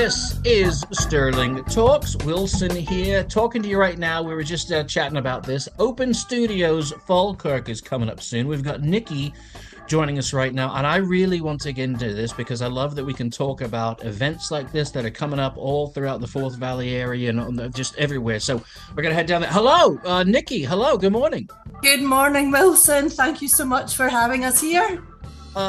This is Stirling Talks. Wilson here, talking to you right now. We were just chatting about this. Open Studios Falkirk is coming up soon. We've got Nikki joining us right now, and I really want to get into this because I love that we can talk about events like this that are coming up all throughout the Forth Valley area and just everywhere. So we're going to head down there. Hello, Nikki. Hello. Good morning. Good morning, Wilson. Thank you so much for having us here.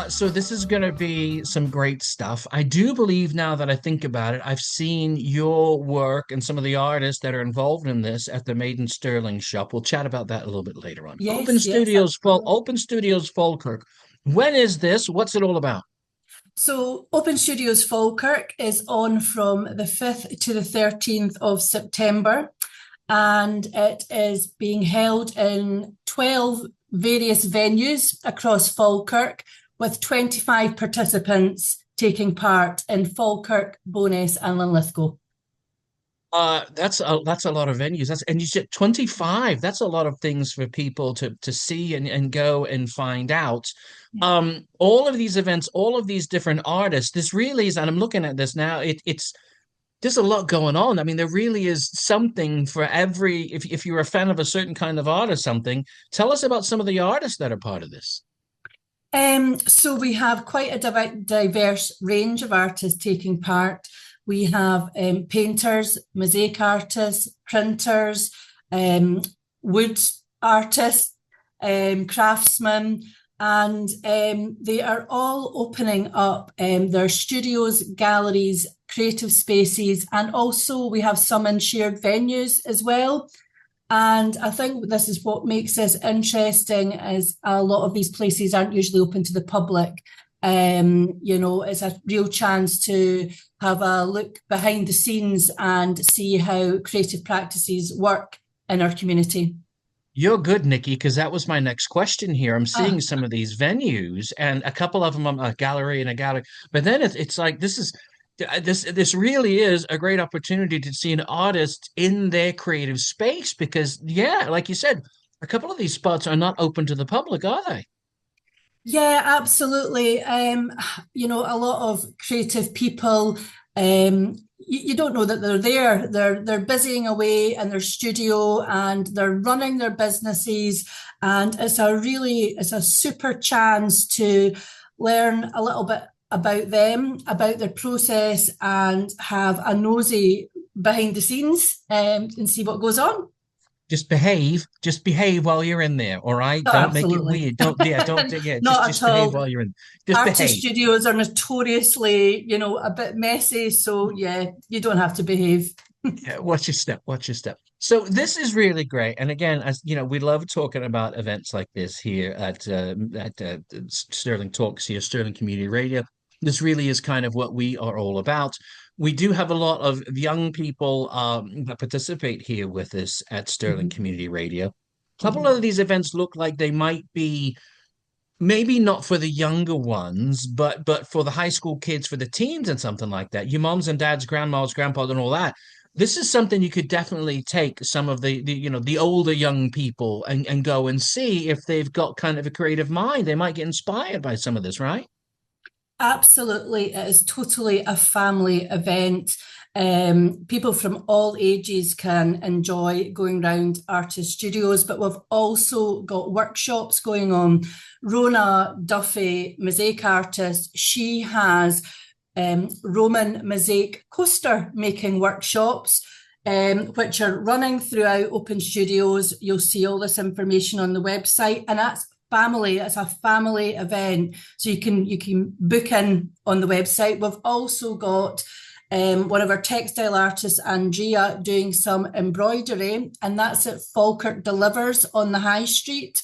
So this is going to be some great stuff. I do believe now that I think about it, I've seen your work and some of the artists that are involved in this at the Maiden Stirling shop. We'll chat about that a little bit later on. Yes, yes, absolutely. Open Studios Falkirk. When is this? What's it all about? So, Open Studios Falkirk is on from the 5th to the 13th of September, and it is being held in 12 various venues across Falkirk, with 25 participants taking part in Falkirk, Bo'ness and Linlithgow. That's a lot of venues. And you said 25. That's a lot of things for people to see and go and find out. All of these events, all of these different artists, this really is, and I'm looking at this now, it's there's a lot going on. I mean, there really is something for every, if you're a fan of a certain kind of art or something, tell us about some of the artists that are part of this. So we have quite a diverse range of artists taking part. We have painters, mosaic artists, printers, wood artists, craftsmen, and they are all opening up their studios, galleries, creative spaces, and also we have some in shared venues as well. And I think this is what makes this interesting is a lot of these places aren't usually open to the public. It's a real chance to have a look behind the scenes and see how creative practices work in our community. You're good, Nikki, because that was my next question here. I'm seeing some of these venues, and a couple of them are a gallery and a gallery, but then it's like this really is a great opportunity to see an artist in their creative space because, yeah, like you said, a couple of these spots are not open to the public, are they? Yeah, absolutely. A lot of creative people, you don't know that they're there. They're busying away in their studio and they're running their businesses, and it's a super chance to learn a little bit about them, about their process, and have a nosy behind the scenes and see what goes on. Just behave while you're in there, all right? Oh, Don't make it absolutely. weird. Don't, yeah, don't, yeah, Not just at behave all. while you're in. Just Artist behave. studios are notoriously, a bit messy. So yeah, you don't have to behave. Yeah, watch your step, watch your step. So this is really great. And again, as you know, we love talking about events like this here at Stirling Talks here, Stirling Community Radio. This really is kind of what we are all about. We do have a lot of young people that participate here with us at Stirling Mhm. Community Radio. A couple Mhm. of these events look like they might be maybe not for the younger ones, but for the high school kids, for the teens and something like that. Your moms and dads, grandmas, grandpas, and all that. This is something you could definitely take some of the older young people and go and see if they've got kind of a creative mind. They might get inspired by some of this, right? Absolutely. It is totally a family event. People from all ages can enjoy going around artist studios, but we've also got workshops going on. Rona Duffy, mosaic artist, she has Roman mosaic coaster making workshops, which are running throughout Open Studios. You'll see all this information on the website, and it's a family event, so you can book in on the website. We've also got one of our textile artists, Andrea, doing some embroidery, and that's at Falkirk Delivers on the High Street.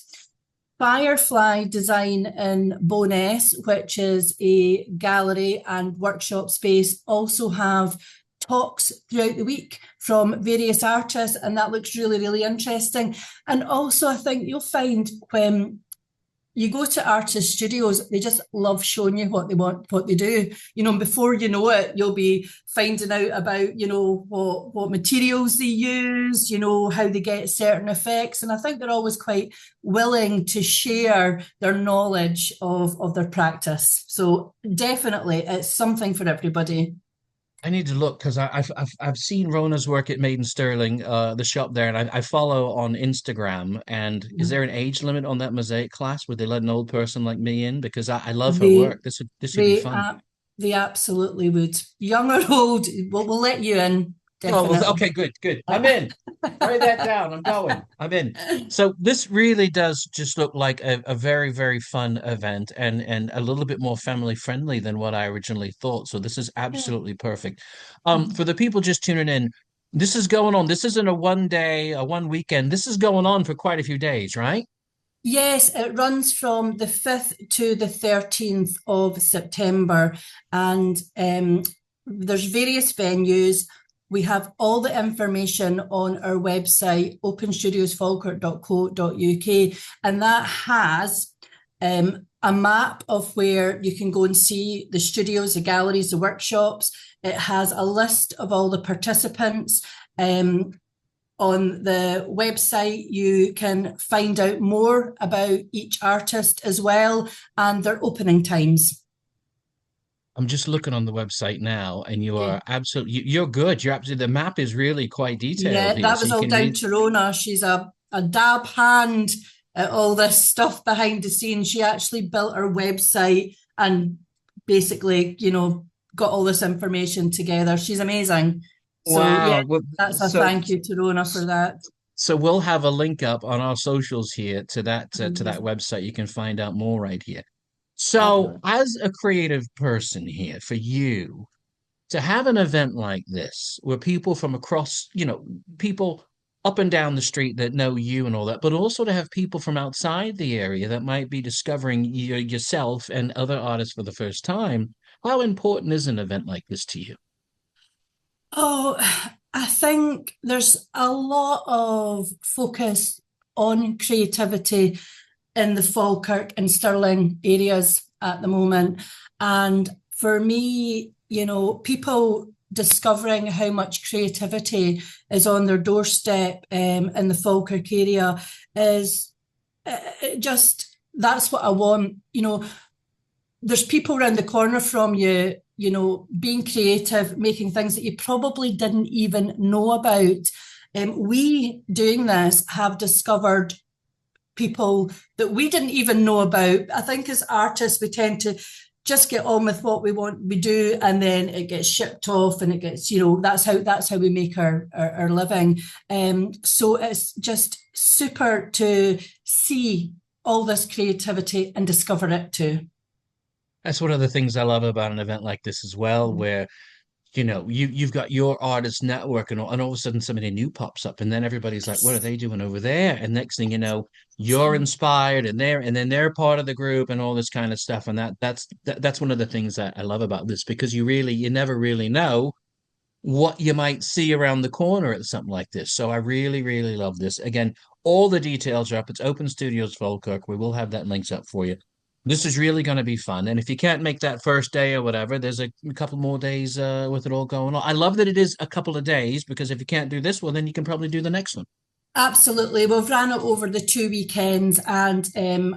Firefly Design in Bo'ness, which is a gallery and workshop space, also have talks throughout the week from various artists, and that looks really, really interesting. And also, I think you'll find when you go to artist studios, they just love showing you what they want, what they do. And before you know it, you'll be finding out about, what materials they use, how they get certain effects. And I think they're always quite willing to share their knowledge of their practice. So definitely it's something for everybody. I need to look because I've seen Rona's work at Made in Stirling, the shop there, and I follow on Instagram. And is there an age limit on that mosaic class? Would they let an old person like me in? Because I love her They work. This would be they fun. they absolutely would. Young or old, we'll let you in, Oh, well, definitely. okay, good, good. I'm in. Write that down. I'm going. I'm in. So this really does just look like a very, very fun event and a little bit more family friendly than what I originally thought. So this is Yeah. absolutely perfect. For the people just tuning in, this is going on. This isn't a one day, a one weekend. This is going on for quite a few days, right? Yes, it runs from the 5th to the 13th of September, and there's various venues. We have all the information on our website, openstudiosfalkirk.co.uk, and that has a map of where you can go and see the studios, the galleries, the workshops. It has a list of all the participants. On the website, you can find out more about each artist as well and their opening times. I'm just looking on the website now, and you are Okay. absolutely you're good. You're absolutely the map is really quite detailed Yeah, here, that so was you all can down read. to Rona. She's a dab hand at all this stuff behind the scenes. She actually built her website and basically, got all this information together. She's amazing. So, yeah, Wow. Well, that's a so thank you to Rona for that. So we'll have a link up on our socials here to that Amazing. website. You can find out more right here. So, Fabulous. as a creative person here, for you to have an event like this, where people from across, people up and down the street that know you and all that, but also to have people from outside the area that might be discovering yourself and other artists for the first time, how important is an event like this to you? Oh, I think there's a lot of focus on creativity in the Falkirk and Stirling areas at the moment. And for me, people discovering how much creativity is on their doorstep in the Falkirk area is just that's what I want. There's people around the corner from you, being creative, making things that you probably didn't even know about. We doing this have discovered people that we didn't even know about. I think as artists, we tend to just get on with what we do, and then it gets shipped off, and it gets, that's how we make our living. So it's just super to see all this creativity and discover it too. That's one of the things I love about an event like this as well, Mm. where you've got your artist network and all of a sudden somebody new pops up and then everybody's like, what are Yes. they doing over there? And next thing you know, you're inspired and then they're part of the group and all this kind of stuff. And that's one of the things that I love about this, because you never really know what you might see around the corner at something like this. So I really, really love this. Again, all the details are up. It's Open Studios Falkirk. We will have that links up for you. This is really going to be fun. And if you can't make that first day or whatever, there's a couple more days with it all going on. I love that it is a couple of days, because if you can't do this one, then you can probably do the next one. Absolutely. We've ran it over the 2 weekends, and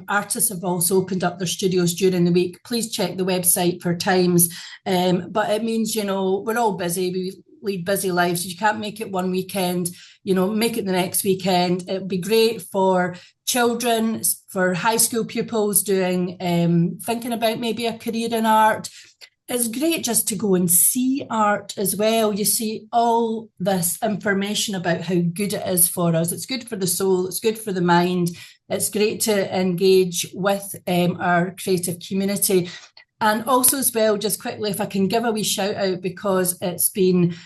artists have also opened up their studios during the week. Please check the website for times. But it means, we're all busy. We lead busy lives. You can't make it one weekend, make it the next weekend. It'd be great for children, for high school pupils doing, thinking about maybe a career in art. It's great just to go and see art as well. You see all this information about how good it is for us. It's good for the soul, it's good for the mind. It's great to engage with our creative community. And also, as well, just quickly, if I can give a wee shout out, because it's been,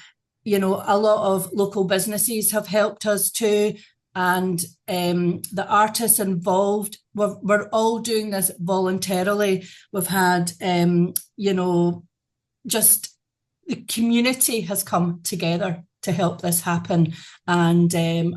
a lot of local businesses have helped us too. And the artists involved, we're all doing this voluntarily. We've had, just the community has come together to help this happen. And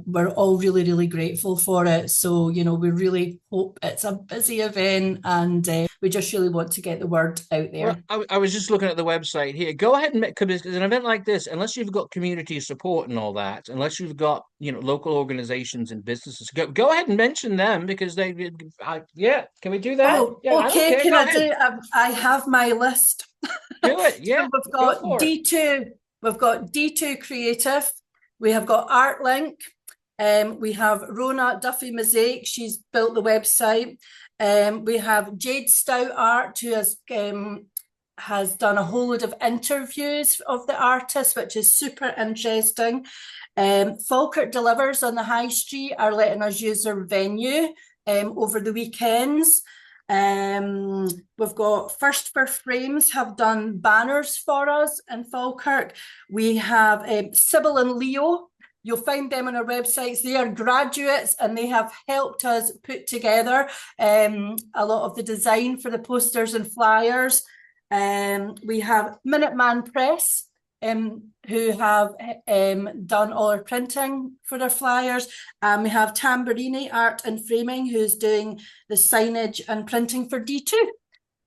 we're all really, really grateful for it. So, we really hope it's a busy event, and we just really want to get the word out Well, there. I was just looking at the website here. Go ahead and make, because an event like this, unless you've got community support and all that, unless you've got, local organizations and businesses, go ahead and mention them, because yeah, can we do that? Oh, Yeah, I don't okay. care. Can Go I ahead. do? I have my list. Do it. So Yeah, we've go got for it. D2, we've got D2 Creative, we have got ArtLink, we have Rona Duffy Mosaic, she's built the website. We have Jade Stout Art, who has done a whole load of interviews of the artists, which is super interesting. Falkirk Delivers on the High Street are letting us use their venue over the weekends. We've got First for Frames have done banners for us in Falkirk. We have Sybil and Leo. You'll find them on our websites. They are graduates and they have helped us put together a lot of the design for the posters and flyers. We have Minuteman Press, who have done all our printing for their flyers. We have Tamburini Art and Framing, who's doing the signage and printing for D2.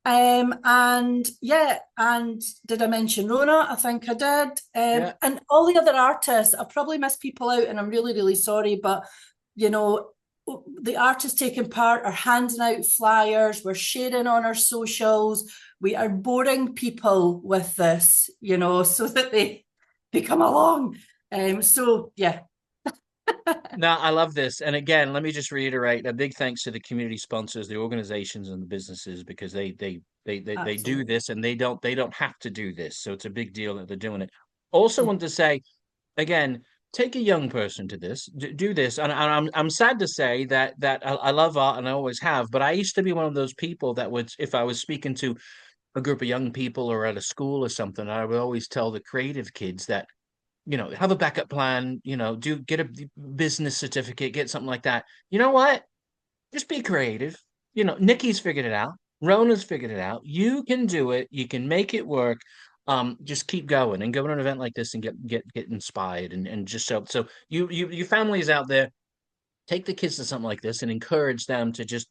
And yeah, and did I mention Rona? I think I did. Yeah. And all the other artists, I probably missed people out and I'm really, really sorry, but you know, the artists taking part are handing out flyers, we're sharing on our socials, we are boring people with this, you know, so that they come along. So yeah. No, I love this. And again, let me just reiterate a big thanks to the community sponsors, the organizations and the businesses, because they do this and they don't have to do this. So it's a big deal that they're doing it. Also want to say again, take a young person to this, do this. And I'm sad to say that I love art and I always have, but I used to be one of those people that would, if I was speaking to a group of young people or at a school or something, I would always tell the creative kids that, have a backup plan, do get a business certificate, get something like that. You know what? Just be creative. Nikki's figured it out. Rona's figured it out. You can do it. You can make it work. Just keep going and go to an event like this and get inspired and just so you families out there, take the kids to something like this and encourage them to just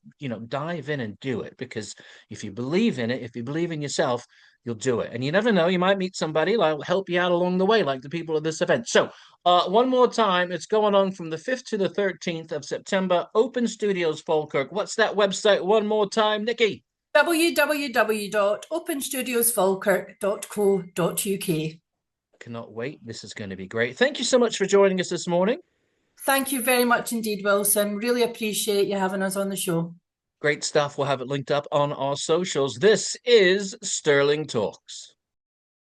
dive in and do it, because if you believe in it, if you believe in yourself, you'll do it. And you never know, you might meet somebody like help you out along the way, like the people at this event. So one more time, it's going on from the 5th to the 13th of September. Open Studios Falkirk. What's that website one more time, Nikki? www.openstudiosfalkirk.co.uk. Cannot wait. This is going to be great. Thank you so much for joining us this morning. Thank you very much indeed, Wilson. Really appreciate you having us on the show. Great stuff. We'll have it linked up on our socials. This is Stirling Talks.